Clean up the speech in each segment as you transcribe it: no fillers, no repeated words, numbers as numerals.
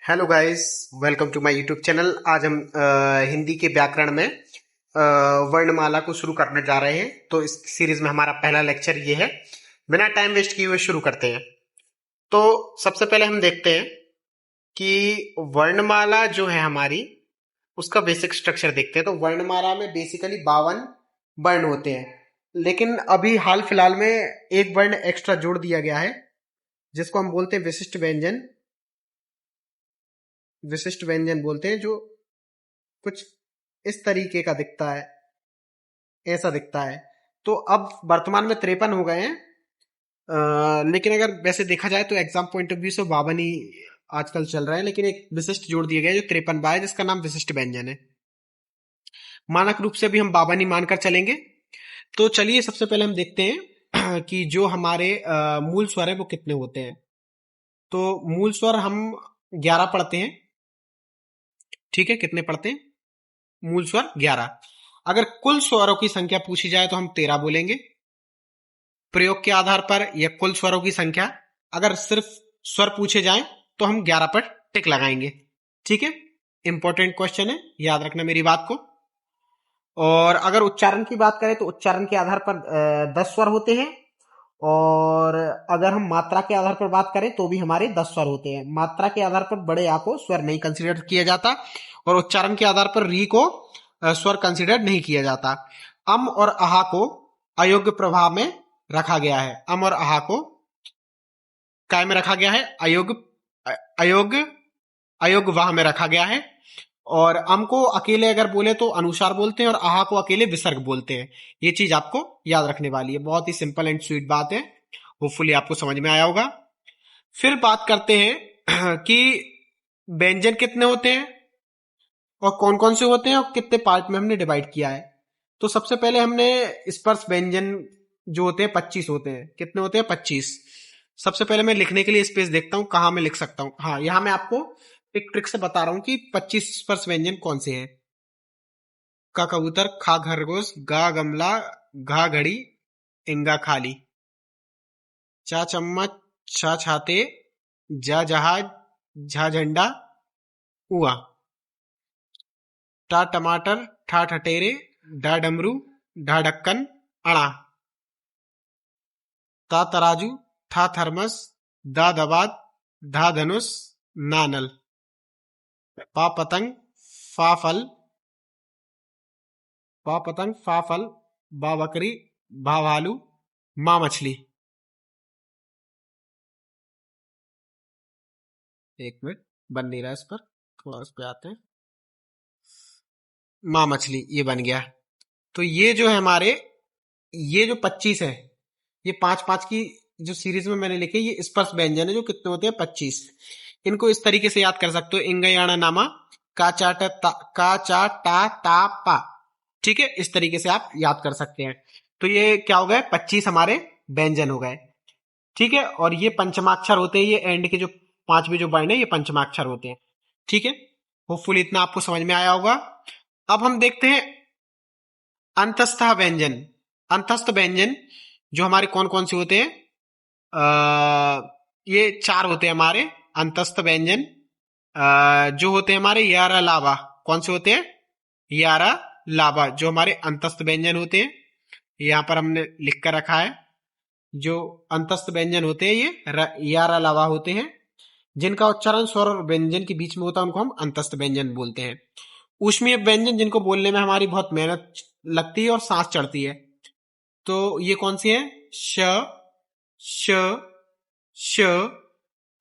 Hello guys, welcome to my YouTube channel. आज हम हिंदी के व्याकरण में वर्णमाला को शुरू करने जा रहे हैं। तो इस सीरीज में हमारा पहला लेक्चर ये है। बिना टाइम वेस्ट किए हुए शुरू करते हैं। तो सबसे पहले हम देखते हैं कि वर्णमाला जो है हमारी, उसका बेसिक स्ट्रक्चर देखते हैं। तो वर्णमाला में बेसिकली 52 वर्ण होते हैं, लेकिन अभी हाल फिलहाल में एक वर्ण एक्स्ट्रा जोड़ दिया गया है, जिसको हम बोलते हैं विशिष्ट व्यंजन। विशिष्ट व्यंजन बोलते हैं, जो कुछ इस तरीके का दिखता है, ऐसा दिखता है। तो अब वर्तमान में 53 हो गए हैं। लेकिन अगर वैसे देखा जाए तो एग्जाम पॉइंट ऑफ व्यू से 52 ही आजकल चल रहा है, लेकिन एक विशिष्ट जोड़ दिया गया है जो 53 बा है, जिसका नाम विशिष्ट व्यंजन है। मानक रूप से भी हम 52 ही मानकर चलेंगे। तो चलिए सबसे पहले हम देखते हैं कि जो हमारे मूल स्वर है वो कितने होते हैं। तो मूल स्वर हम 11 पढ़ते हैं। ठीक है, कितने पढ़ते हैं? मूल स्वर 11। अगर कुल स्वरों की संख्या पूछी जाए तो हम 13 बोलेंगे प्रयोग के आधार पर, या कुल स्वरों की संख्या। अगर सिर्फ स्वर पूछे जाएं तो हम 11 पर टिक लगाएंगे। ठीक है, इंपॉर्टेंट क्वेश्चन है, याद रखना मेरी बात को। और अगर उच्चारण की बात करें तो उच्चारण के आधार पर 10 स्वर होते हैं। और अगर हम मात्रा के आधार पर बात करें तो भी हमारे 10 स्वर होते हैं। मात्रा के आधार पर बड़े आ को स्वर नहीं कंसिडर किया जाता, और उच्चारण के आधार पर री को स्वर कंसिडर नहीं किया जाता। अम और आहा को अयोग्य प्रभाव में रखा गया है। अम और आहा को काय में रखा गया है? अयोग्य अयोग्य अयोग्य वाह में रखा गया है। और अम को अकेले अगर बोले तो अनुसार बोलते हैं, और आहा को अकेले विसर्ग बोलते हैं। ये चीज आपको याद रखने वाली है। बहुत ही सिंपल एंड स्वीट बात है, होपफुली आपको समझ में आया होगा। फिर बात करते हैं कि व्यंजन कितने होते हैं और कौन कौन से होते हैं और कितने पार्ट में हमने डिवाइड किया है। तो सबसे पहले हमने स्पर्श व्यंजन जो होते हैं 25 होते हैं। कितने होते हैं? 25। सबसे पहले मैं लिखने के लिए स्पेस देखता हूं कहां मैं लिख सकता हूं। हाँ, यहां मैं आपको एक ट्रिक से बता रहा हूं कि 25 स्पर्श व्यंजन कौन से हैं। का कबूतर, खा खरगोश, गा गमला, घा घड़ी, इंगा खाली, चा चम्मच, छा छाते, जा जहाज, झा झंडा, उआ, टा टमाटर, ठा ठटेरे, डा डमरू, ढा ढक्कन, अड़ा, ता तराजू, था थर्मस, दा दबात, धा धनुष, नानल, पा पतंग, फा फल, पा पतंग, फा फल, बा बकरी, भा भालू, माँ मछली। एक मिनट, बन नहीं रहा इस पर, थोड़ा उस पे आते हैं। माँ मछली, ये बन गया। तो ये जो है हमारे, ये जो 25 है, ये 5-5 की जो सीरीज में मैंने लिखे, ये स्पर्श व्यंजन है जो कितने होते हैं? 25। इनको इस तरीके से याद कर सकते हो। इंगयाना नामा, का चाट का चा टा ता पा। ठीक है, इस तरीके से आप याद कर सकते हैं। तो ये क्या हो गए? 25 हमारे व्यंजन हो गए। ठीक है, और ये पंचमाक्षर होते हैं। ये एंड के जो 5वें जो वर्ण है, ये पंचमाक्षर होते हैं। ठीक है, होपफुली इतना आपको समझ में आया होगा। अब हम देखते हैं अंतस्थ व्यंजन। अंतस्थ व्यंजन जो हमारे कौन कौन से होते हैं? ये 4 होते हैं हमारे अंतस्थ व्यंजन। जो होते हैं हमारे यारा लावा। कौन से होते हैं? यारा लावा, जो हमारे अंतस्थ व्यंजन होते हैं। यहां पर हमने लिख कर रखा है। जो अंतस्थ व्यंजन होते हैं ये यारा लावा होते हैं। जिनका उच्चारण स्वर और व्यंजन के बीच में होता है उनको हम अंतस्थ व्यंजन बोलते हैं। ऊष्मीय व्यंजन जिनको बोलने में हमारी बहुत मेहनत लगती है और सांस चढ़ती है, तो ये कौन सी है? श, श, श,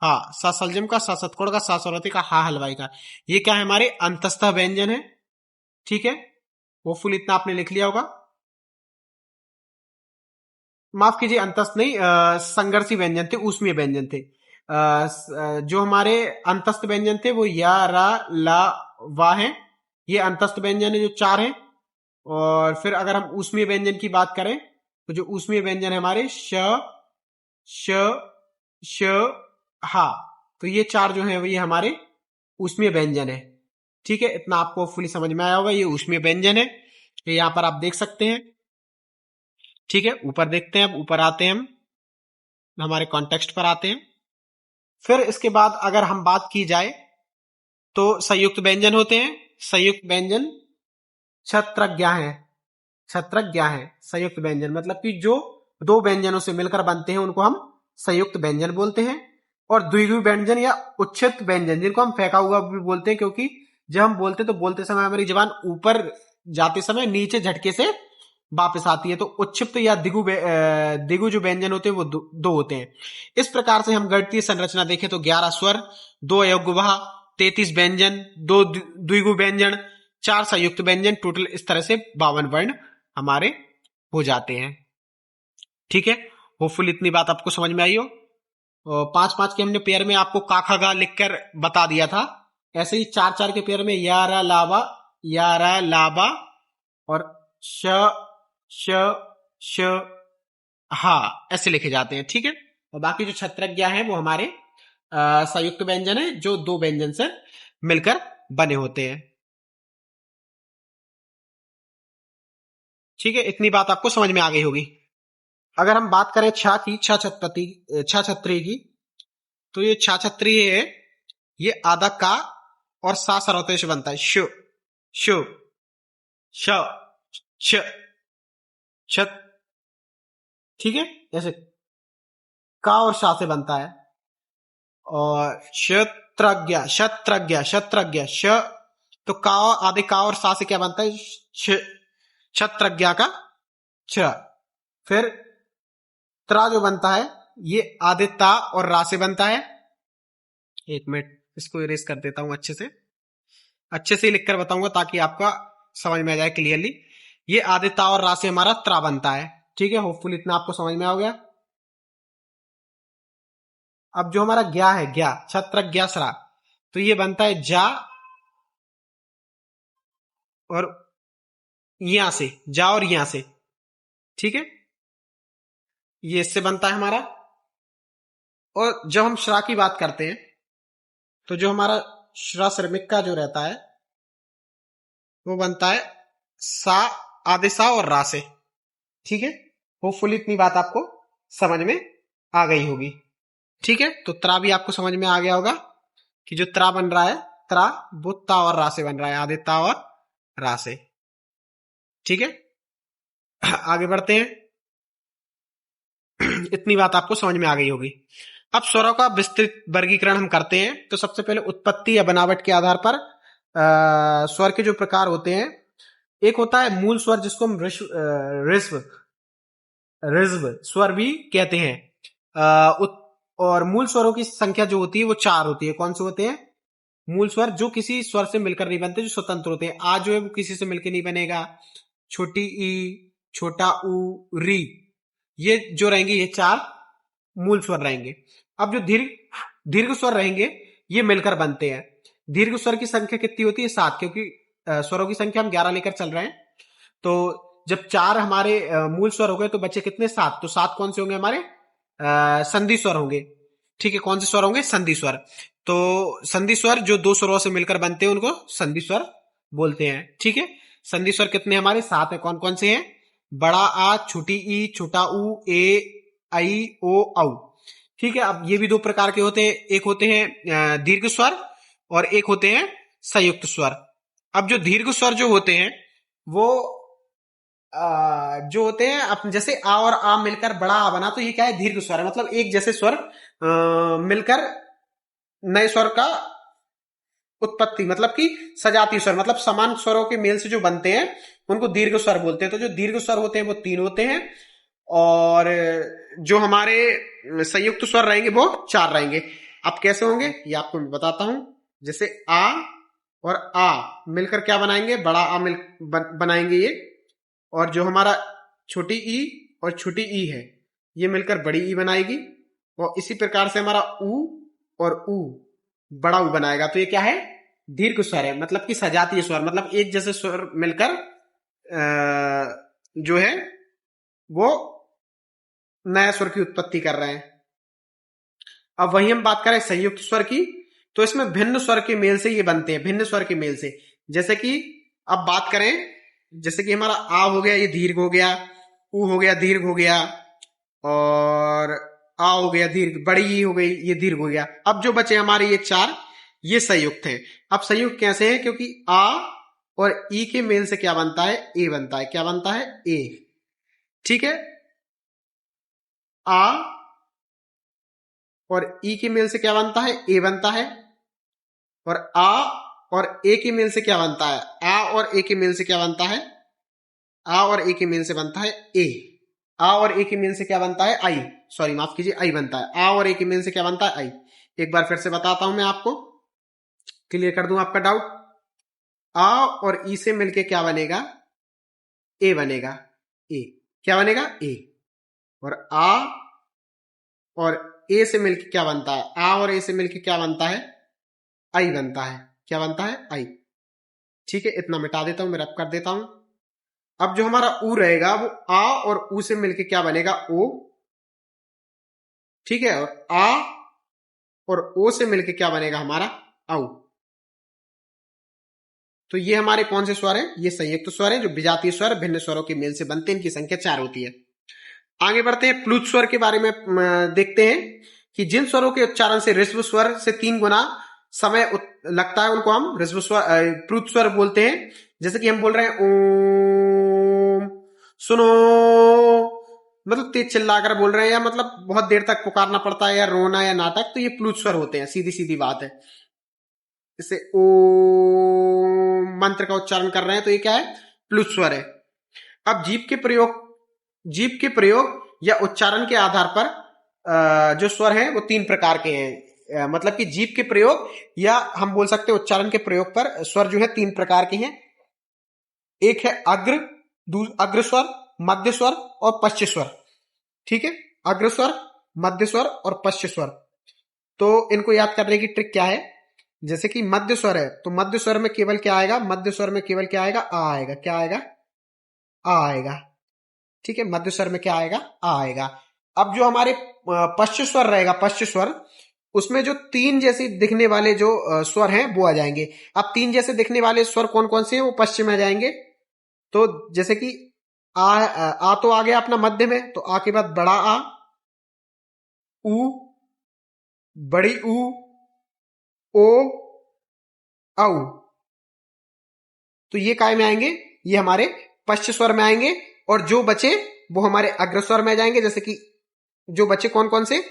हा, सा सलजम का, सा सतकोड़ का, सा सरवती का, हा हलवाई का। ये क्या है? हमारे अंतस्थ व्यंजन है। ठीक है, होपफुल इतना आपने लिख लिया होगा। माफ कीजिए, अंतस्थ नहीं, संघर्षी व्यंजन थे, ऊष्मीय व्यंजन थे। जो हमारे अंतस्थ व्यंजन थे वो या, रा, ला, वा है। ये अंतस्थ व्यंजन है जो 4 हैं। और फिर अगर हम ऊष्मीय व्यंजन की बात करें तो जो ऊष्मीय व्यंजन है हमारे श, श, श, हा, तो ये 4 जो है ये हमारे ऊष्मीय व्यंजन है। ठीक है, इतना आपको फुली समझ में आया होगा। ये ऊष्मीय व्यंजन है, ये यहां पर आप देख सकते हैं। ठीक है, ऊपर देखते हैं। अब ऊपर आते हैं, हम हमारे कॉन्टेक्स्ट पर आते हैं। फिर इसके बाद अगर हम बात की जाए तो संयुक्त व्यंजन होते हैं। संयुक्त व्यंजन छत्रज्ञा है, छत्रज्ञा है संयुक्त व्यंजन, मतलब कि जो दो व्यंजनों से मिलकर बनते हैं उनको हम संयुक्त व्यंजन बोलते हैं। और द्विगु व्यंजन या उच्छिष्ट व्यंजन, जिनको हम फेंका हुआ भी बोलते हैं, क्योंकि जब हम बोलते तो बोलते समय हमारी जबान ऊपर जाते समय नीचे झटके से वापस आती है, तो उच्छिष्ट या दिगु जो व्यंजन होते हैं वो दो होते हैं। इस प्रकार से हम गणितीय संरचना देखें तो 11 स्वर, 2 अयोग्यवाह, 33 व्यंजन, 2 द्विगु व्यंजन, 4 संयुक्त व्यंजन, टोटल इस तरह से 52 वर्ण हमारे हो जाते हैं। ठीक है, होपफुल इतनी बात आपको समझ में आई हो। 5-5 के हमने पेयर में आपको का खा गा लिखकर बता दिया था, ऐसे ही 4-4 के पेयर में यारा लावा, यारा लाबा और श श श हा ऐसे लिखे जाते हैं। ठीक है, और बाकी जो छत्रज्ञा है वो हमारे संयुक्त व्यंजन है, जो दो व्यंजन से मिलकर बने होते हैं। ठीक है, इतनी बात आपको समझ में आ गई होगी। अगर हम बात करें छा की, छा छत्री की, तो ये छा छत्री है, ये आधा का और सा सरवते से बनता है। शु शु श श छत। ठीक है, जैसे का और शा से बनता है। और क्षत्रज्ञ, क्षत्रज्ञ, क्षत्रज्ञ श, तो का आधे का और सा से क्या बनता है? क्षत्रज्ञ का छ। फिर त्रा जो बनता है ये आधे ता और रा से बनता है। एक मिनट इसको इरेज कर देता हूं, अच्छे से लिखकर बताऊंगा ताकि आपका समझ में आ जाए क्लियरली। ये आधे ता और रा से हमारा त्रा बनता है। ठीक है, होपफुल इतना आपको समझ में आ गया। अब जो हमारा ज्ञा है, ज्ञा छत्रज्ञ सरा, तो ये बनता है जा और यहां से, जा और यहां से। ठीक है, ये इससे बनता है हमारा। और जब हम श्रा की बात करते हैं तो जो हमारा श्रा श्रमिक का जो रहता है वो बनता है सा, आधे सा और रा से। ठीक है, होपफुली इतनी बात आपको समझ में आ गई होगी। ठीक है, तो त्रा भी आपको समझ में आ गया होगा कि जो त्रा बन रहा है, त्रा वो ता और रा से बन रहा है, आधे ता और रा से। ठीक है, आगे बढ़ते हैं। इतनी बात आपको समझ में आ गई होगी। अब स्वरों का विस्तृत वर्गीकरण हम करते हैं। तो सबसे पहले उत्पत्ति या बनावट के आधार पर स्वर के जो प्रकार होते हैं, एक होता है मूल स्वर जिसको हम ऋस्व ऋस्व स्वर भी कहते हैं। और मूल स्वरों की संख्या जो होती है वो 4 होती है। कौन से होते हैं? मूल स्वर जो किसी स्वर से मिलकर नहीं बनते, जो स्वतंत्र होते हैं। आ जो है वो किसी से मिलकर नहीं बनेगा, छोटी ई, छोटा ऊ, री, ये जो रहेंगे ये 4 मूल स्वर रहेंगे। अब जो दीर्घ स्वर रहेंगे ये मिलकर बनते हैं। दीर्घ स्वर की संख्या कितनी होती है? 7, क्योंकि स्वरों की संख्या हम 11 लेकर चल रहे हैं। तो जब 4 हमारे मूल स्वर हो गए तो बचे कितने? 7। तो 7 कौन से होंगे? हमारे संधि स्वर होंगे। ठीक है, कौन से स्वर होंगे? संधि स्वर। तो संधि स्वर जो 2 स्वरों से मिलकर बनते हैं उनको संधि स्वर बोलते हैं। ठीक है, संधि स्वर कितने हमारे? 7 है। कौन कौन से हैं? बड़ा आ, छोटी ई, छोटा ऊ, ए, आई, ओ, औ। ठीक है, अब ये भी 2 प्रकार के होते हैं। एक होते हैं दीर्घ स्वर और एक होते हैं संयुक्त स्वर। अब जो दीर्घ स्वर जो होते हैं वो जो होते हैं जैसे आ और आ मिलकर बड़ा आ बना, तो ये क्या है? दीर्घ स्वर है। मतलब एक जैसे स्वर मिलकर नए स्वर का उत्पत्ति, मतलब कि सजातीय स्वर, मतलब समान स्वरों के मेल से जो बनते हैं उनको दीर्घ स्वर बोलते हैं। तो जो दीर्घ स्वर होते हैं वो 3 होते हैं और जो हमारे संयुक्त स्वर रहेंगे वो 4 रहेंगे। अब कैसे होंगे ये आपको मैं बताता हूं। जैसे आ और आ मिलकर क्या बनाएंगे? बड़ा आ बनाएंगे ये। और जो हमारा छोटी ई और छोटी ई है ये मिलकर बड़ी ई बनाएगी। और इसी प्रकार से हमारा ऊ और ऊ बड़ा ऊ बनाएगा। तो ये क्या है? दीर्घ स्वर है, मतलब कि सजातीय स्वर, मतलब एक जैसे स्वर मिलकर जो है वो नया स्वर की उत्पत्ति कर रहे हैं। अब वही हम बात करें संयुक्त स्वर की, तो इसमें भिन्न स्वर के मेल से ये बनते हैं, भिन्न स्वर के मेल से। जैसे कि अब बात करें, जैसे कि हमारा आ हो गया, ये दीर्घ हो गया, ऊ हो गया, दीर्घ हो गया, और आ हो गया दीर्घ, बड़ी ई हो गई, ये दीर्घ हो गया। अब जो बचे हमारे ये 4, ये संयुक्त है। अब संयुक्त कैसे है, क्योंकि आ और ई के मेल से क्या बनता है, ए बनता है। क्या बनता है, ए। ठीक है, आ और ई के मेल से क्या बनता है, ए बनता है। और आ और ए के मेल से क्या बनता है, आ और ए के मेल से क्या बनता है, आ और ए के मेल से बनता है ए। आ और ए के मेल से क्या बनता है, आई। सॉरी माफ कीजिए, आई बनता है। आ और ए के मेल से क्या बनता है, आई। एक बार फिर से बताता हूं मैं आपको, क्लियर कर दूं आपका डाउट। आ और ई से मिलके क्या बनेगा, ए बनेगा। ए क्या बनेगा, ए। और आ और ए से मिलके क्या बनता है, आ और ए से मिलके क्या बनता है, आई बनता है। क्या बनता है, आई। ठीक है, इतना मिटा देता हूं, मैं रब कर देता हूं। अब जो हमारा ऊ रहेगा वो आ और ऊ से मिलके क्या बनेगा, ओ। ठीक है, और आ और ओ से मिलके क्या बनेगा हमारा, आउ। तो ये हमारे कौन से स्वर हैं, ये संयुक्त स्वर हैं जो विजातीय स्वर भिन्न स्वरों के मेल से बनते हैं। इनकी संख्या 4 होती है। आगे बढ़ते हैं, प्लुत स्वर के बारे में देखते हैं कि जिन स्वरों के उच्चारण से ऋस्व स्वर से 3 गुना समय लगता है उनको हम ऋस्व स्वर प्लुत स्वर बोलते हैं। जैसे कि हम बोल रहे हैं ओम, सुनो, मतलब तेज चिल्लाकर बोल रहे हैं, या मतलब बहुत देर तक पुकारना पड़ता है, या रोना या नाटक, तो ये प्लुत स्वर होते हैं। सीधी सीधी बात है। जैसे ओम मंत्र का उच्चारण कर रहे हैं तो ये क्या है, प्लुत स्वर है। अब जीभ के प्रयोग या उच्चारण के आधार पर जो स्वर हैं वो 3 प्रकार के हैं। मतलब कि जीभ के प्रयोग या हम बोल सकते हैं उच्चारण के प्रयोग पर स्वर जो है 3 प्रकार के हैं। एक है अग्र स्वर, मध्य स्वर और पश्च स्वर। ठीक है, अग्र स्वर, मध्य स्वर और पश्च स्वर। तो इनको याद करने की ट्रिक क्या है, जैसे कि मध्य स्वर है तो मध्य स्वर में केवल क्या आएगा, मध्य स्वर में केवल क्या आएगा, आ आएगा। क्या आएगा, आ आएगा। ठीक है, मध्य स्वर में क्या आएगा, आ आएगा। अब जो हमारे पश्च स्वर रहेगा, पश्च स्वर, उसमें जो 3 जैसे दिखने वाले जो स्वर हैं वो आ जाएंगे। अब 3 जैसे दिखने वाले स्वर कौन कौन से हैं, वो पश्चिम में आ जाएंगे। तो जैसे कि आ तो आ गया अपना मध्य में, तो आ के बाद बड़ा आ, ऊ, बड़ी ऊ, ओ, औ। तो ये काय में आएंगे, ये हमारे पश्च स्वर में आएंगे। और जो बचे वो हमारे अग्र स्वर में आ जाएंगे। जैसे कि जो बचे कौन कौन से,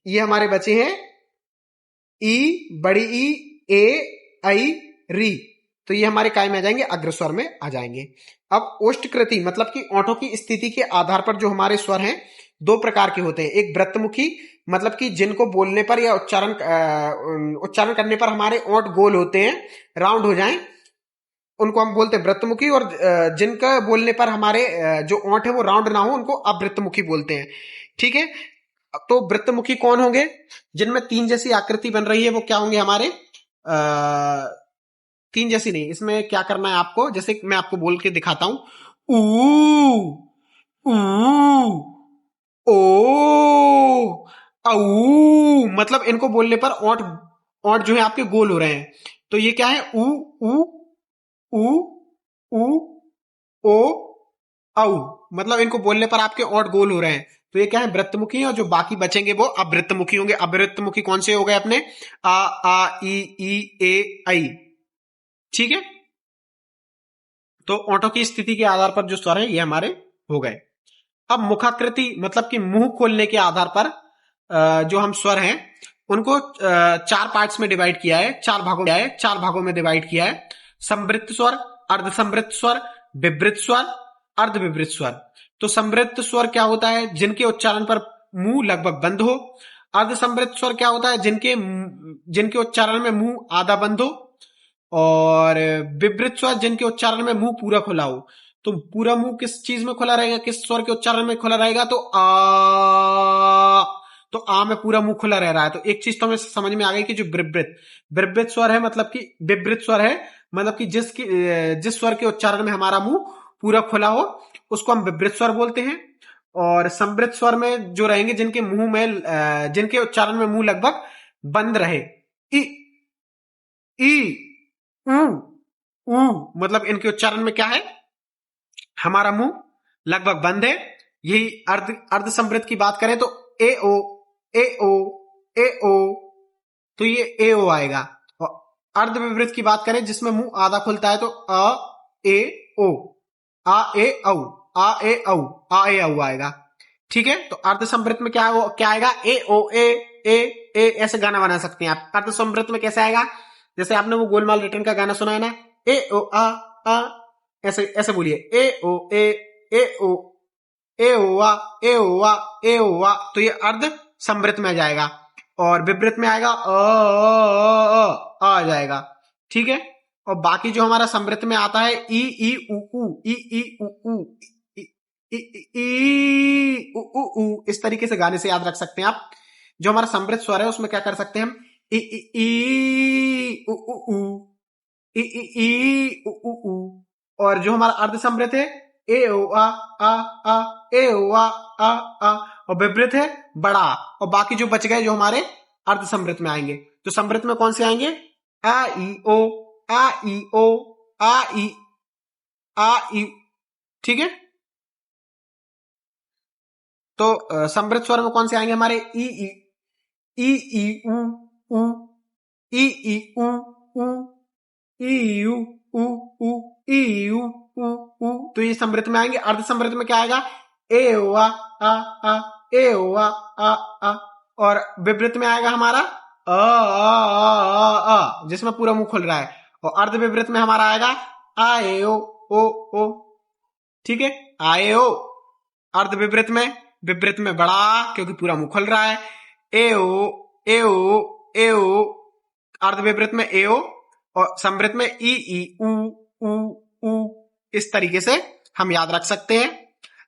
ये हमारे बचे हैं ई, बड़ी ई, ए, आई, री। तो ये हमारे काय में आ जाएंगे, अग्र स्वर में आ जाएंगे। अब ओष्ठकृति मतलब कि ओंठों की स्थिति के आधार पर जो हमारे स्वर हैं 2 प्रकार के होते हैं। एक वृत्तमुखी मतलब कि जिनको बोलने पर या उच्चारण करने पर हमारे ओंठ गोल होते हैं, राउंड हो जाएं, उनको हम बोलते हैं वृत्तमुखी। और जिनका बोलने पर हमारे जो ओंठ है वो राउंड ना हो, उनको अवृत्तमुखी बोलते हैं। ठीक है, तो वृत्तमुखी कौन होंगे, जिनमें 3 जैसी आकृति बन रही है, वो क्या होंगे हमारे 3 जैसी नहीं। इसमें क्या करना है आपको, जैसे मैं आपको बोल के दिखाता हूं, ऊ, ऊ, ओ, औ। मतलब इनको बोलने पर ओंठ ओंठ जो है आपके गोल हो रहे हैं। तो ये क्या है, ऊ, ऊ, ऊ, ऊ, ओ, औ। मतलब इनको बोलने पर आपके ओंठ गोल हो रहे हैं। तो ये क्या है, वृत्तमुखी है। और जो बाकी बचेंगे वो अवृत्तमुखी होंगे। अवृत्तमुखी कौन से हो गए अपने, आ ई ए आई। ठीक है, तो ओंठों की स्थिति के आधार पर जो स्वर है ये हमारे हो गए। अब मुखाकृति मतलब कि मुंह खोलने के आधार पर जो हम स्वर हैं उनको 4 पार्ट्स में डिवाइड किया है, 4 भागों में डिवाइड किया है। संवृत्त स्वर, अर्धसंवृत्त स्वर, विवृत स्वर, अर्धविवृत स्वर। तो संवृत्त स्वर क्या होता है, जिनके उच्चारण पर मुंह लगभग बंद हो। अर्धसंवृत्त स्वर क्या होता है, जिनके उच्चारण में मुंह आधा बंद हो। और विवृत स्वर जिनके उच्चारण में मुंह पूरा खुला हो। तो पूरा मुंह किस चीज में खुला रहेगा, किस स्वर के उच्चारण में खुला रहेगा, तो आ। तो आ में पूरा मुंह खुला रह रहा है। तो एक चीज तो हमें समझ में आ गई कि जो विवृत स्वर है, मतलब कि विवृत स्वर है, मतलब कि जिस स्वर के उच्चारण में हमारा मुंह पूरा खुला हो उसको हम विवृत स्वर बोलते हैं। और संवृत स्वर में जो रहेंगे जिनके उच्चारण में मुंह लगभग बंद रहे, ई, ई, ऊ, ऊ, मतलब इनके उच्चारण में क्या है, हमारा मुंह लगभग बंद है। यही अर्ध संवृत की बात करें तो ए ओ, ए ओ, ए ओ, तो ये ए ओ आएगा। और अर्ध विपरीत की बात करें जिसमें मुंह आधा खुलता है तो अ ए ओ, आ ए औ, आ ए औ, आ ए औ आएगा। ठीक है, तो अर्ध संवृत में क्या आएगा, ए ओ ए ऐसे गाना बना सकते हैं आप। अर्ध संवृत में कैसे आएगा, जैसे आपने वो गोलमाल रिटर्न का गाना सुना है ना, ए ओ आ, ऐसे ऐसे बोलिए, ए ओ ए ओ ए ओ आ ए ओ आ, तो ये अर्ध संवृत में आ जाएगा। और विपरीत में आएगा आ जाएगा। ठीक है, और बाकी जो हमारा संवृत में आता है ई ई उ ऊ, ई ई उ ऊ, इस तरीके से गाने से याद रख सकते हैं आप। जो हमारा समृद्ध स्वर है उसमें क्या कर सकते हैं हम, ई ई उ ऊ, ई ई उ ऊ। और जो हमारा अर्ध समृद्ध है ए ओ आ ए ओ आ, और विपरीत है बड़ा। और बाकी जो बच गए जो हमारे अर्ध समृद्ध में आएंगे, तो समृद्ध में कौन से आएंगे, आ ई ओ आ ई ओ आ ई। ठीक है, तो समृद्ध स्वर में कौन से आएंगे हमारे, ई ई उ ऊ, ई ई उ ऊ, ई यू उ ऊ, ई यू उ ऊ, तो ये समृद्ध में आएंगे। अर्ध समृद्ध में क्या आएगा, ए ओ आ ए ओ आ, और विपरीत में आएगा हमारा जिसमें पूरा मुंह खुल रहा है। और अर्ध विपरीत में हमारा आएगा आ ए ओ। ठीक है, आ ए ओ। अर्ध विपरीत में बड़ा, क्योंकि पूरा मुंह खुल रहा है, ए ओ। अर्ध विपरीत में ए ओ, और समृद्ध में ई ऊ। इस तरीके से हम याद रख सकते हैं।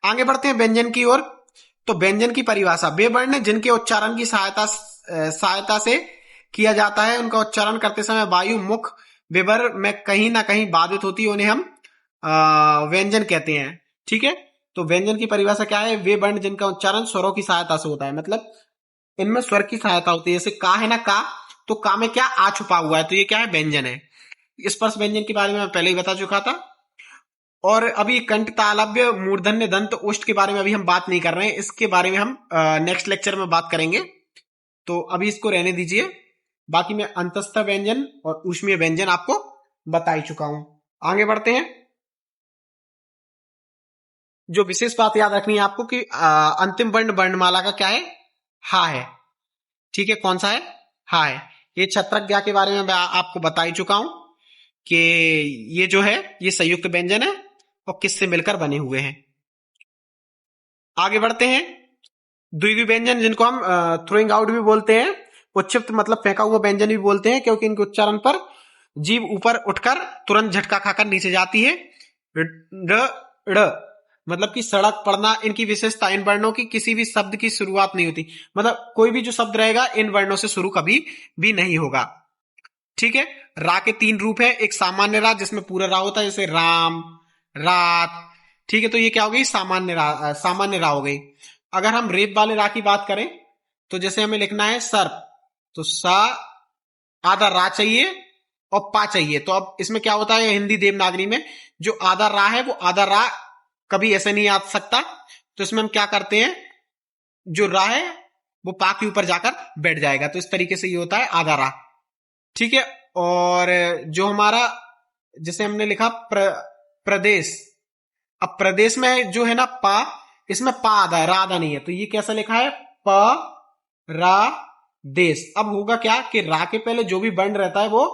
आगे बढ़ते हैं व्यंजन की ओर। तो व्यंजन की परिभाषा, वे वर्ण जिनके उच्चारण की सहायता से किया जाता है, उनका उच्चारण करते समय वायु मुख विवर में कहीं ना कहीं बाधित होती है, उन्हें हम व्यंजन कहते हैं। ठीक है, तो व्यंजन की परिभाषा क्या है, वे वर्ण जिनका उच्चारण स्वरों की सहायता से होता है, मतलब इनमें स्वर की सहायता होती है। जैसे का है ना, का, तो का में क्या आ छुपा हुआ है, तो ये क्या है, व्यंजन है। स्पर्श व्यंजन के बारे में मैं पहले ही बता चुका था। और अभी कंठ, तालव्य, मूर्धन्य, दंत, ओष्ठ के बारे में अभी हम बात नहीं कर रहे हैं, इसके बारे में हम नेक्स्ट लेक्चर में बात करेंगे, तो अभी इसको रहने दीजिए। बाकी मैं अंतस्थ व्यंजन और ऊष्मीय व्यंजन आपको बता ही चुका हूं। आगे बढ़ते हैं। जो विशेष बात याद रखनी है आपको कि अंतिम वर्ण वर्णमाला का क्या है, हा है। ठीक है, कौन सा है, हा है। ये छत्रज्ञा के बारे में मैं आपको बता ही चुका हूं कि ये जो है ये संयुक्त व्यंजन है और किससे मिलकर बने हुए हैं। आगे बढ़ते हैं। द्विगु व्यंजन जिनको हम थ्रोइंग आउट भी बोलते हैं, उच्छिप्त मतलब फेंका हुआ व्यंजन भी बोलते हैं, क्योंकि इनके उच्चारण पर जीभ ऊपर उठकर तुरंत झटका खाकर नीचे जाती है। ड मतलब कि सड़क पड़ना इनकी विशेषता, इन वर्णों की किसी भी शब्द की शुरुआत नहीं होती, मतलब कोई भी जो शब्द रहेगा इन वर्णों से शुरू कभी भी नहीं होगा। ठीक है, रा के 3 रूप है, एक सामान्य रा जिसमें पूरा रा होता है, जैसे राम, रात। ठीक है, तो ये क्या हो गई, सामान्य रा हो गई। अगर हम रेप वाले रा की बात करें तो जैसे हमें लिखना है सर्प, तो सा आधा रा चाहिए और पा चाहिए। तो अब इसमें क्या होता है, हिंदी देवनागरी में जो आधा रा है वो आधा रा कभी ऐसे नहीं आ सकता, तो इसमें हम क्या करते हैं, जो रा है वो पा के ऊपर जाकर बैठ जाएगा, तो इस तरीके से ये होता है आधा रा। ठीक है, और जो हमारा जैसे हमने लिखा प्रदेश, अब प्रदेश में जो है ना पा, इसमें पा आधा है, रा आधा नहीं है, तो ये कैसा लिखा है, प रा देश। अब होगा क्या कि रा के पहले जो भी वर्ण रहता है वो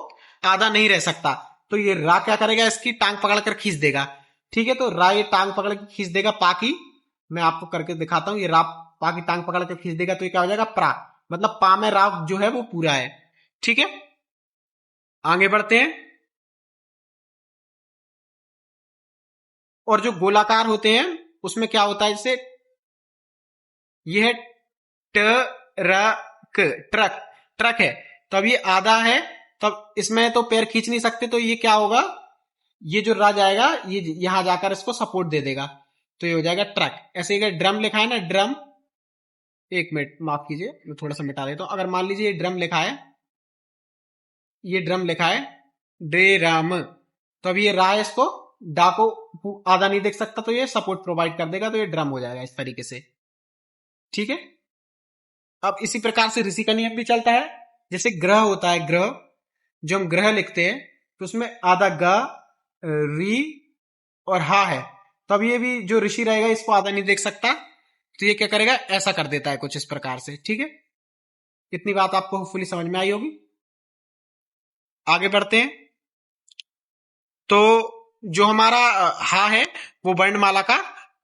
आधा नहीं रह सकता, तो ये रा क्या करेगा, इसकी टांग पकड़कर खींच देगा। ठीक है, तो रा ये टांग पकड़ के खींच देगा पा की, मैं आपको करके दिखाता हूं, ये रा पा की टांग पकड़ के खींच देगा, तो ये क्या हो जाएगा, प्रा, मतलब पा में रा जो है वो पूरा है। ठीक है, आगे बढ़ते हैं। और जो गोलाकार होते हैं उसमें क्या होता है, जैसे ये है ट्रक, ट्रक है, तो अब ये आधा है, तब इसमें तो पैर खींच नहीं सकते, तो ये क्या होगा, ये जो रा जाएगा ये यहां जाकर इसको सपोर्ट दे देगा, तो ये हो जाएगा ट्रक। ऐसे ही ड्रम लिखा है ना, ड्रम, एक मिनट माफ कीजिए मैं थोड़ा सा मिटा देता हूं। अगर मान लीजिए ये ड्रम लिखा है, ये ड्रम लिखा है ड्रे राम, तो अब ये रा है, इसको डा को आधा नहीं देख सकता, तो ये सपोर्ट प्रोवाइड कर देगा, तो ये ड्रम हो जाएगा इस तरीके से। ठीक है, अब इसी प्रकार से ऋषि का नियम भी चलता है। जैसे ग्रह होता है, ग्रह, जो हम ग्रह लिखते हैं तो उसमें आधा ग, री और हा है, तो अब ये भी जो ऋषि रहेगा इसको आधा नहीं देख सकता, तो ये क्या करेगा, ऐसा कर देता है कुछ इस प्रकार से। ठीक है, इतनी बात आपको होपफुली समझ में आई होगी। आगे बढ़ते हैं। तो जो हमारा हा है वो वर्णमाला का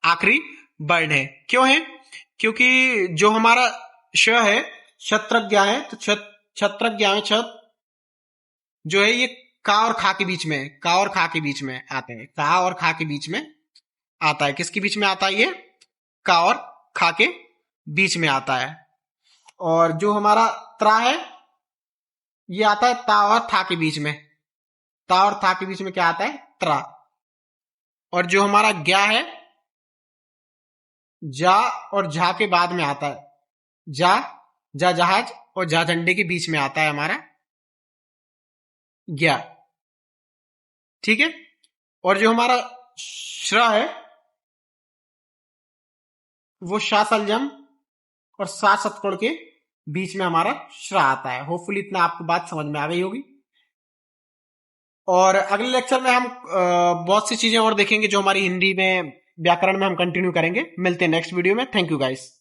आखिरी वर्ण है। क्यों है? क्योंकि जो हमारा श है, क्षत्रज्ञ है, तो क्षत्रज्ञ में छत जो है ये का और खा के बीच में है, का और खा के बीच में आते हैं, का और खा के बीच में आता है। किसके बीच में आता है ये? का और खा के बीच में आता है। और जो हमारा त्रा है ये आता है ता और था के बीच में, ता और था के बीच में क्या आता है? त्रा। और जो हमारा ज्ञा है, जा और झा के बाद में आता है, जा, जा जहाज और जा झंडे के बीच में आता है हमारा ज्ञा। ठीक है, और जो हमारा श्र है वो शा सलजम और सा सतकोण के बीच में हमारा श्र आता है। होपफुली इतना आपको बात समझ में आ गई होगी। और अगले लेक्चर में हम बहुत सी चीजें और देखेंगे जो हमारी हिंदी में व्याकरण में हम कंटिन्यू करेंगे। मिलते हैं नेक्स्ट वीडियो में। Thank you guys.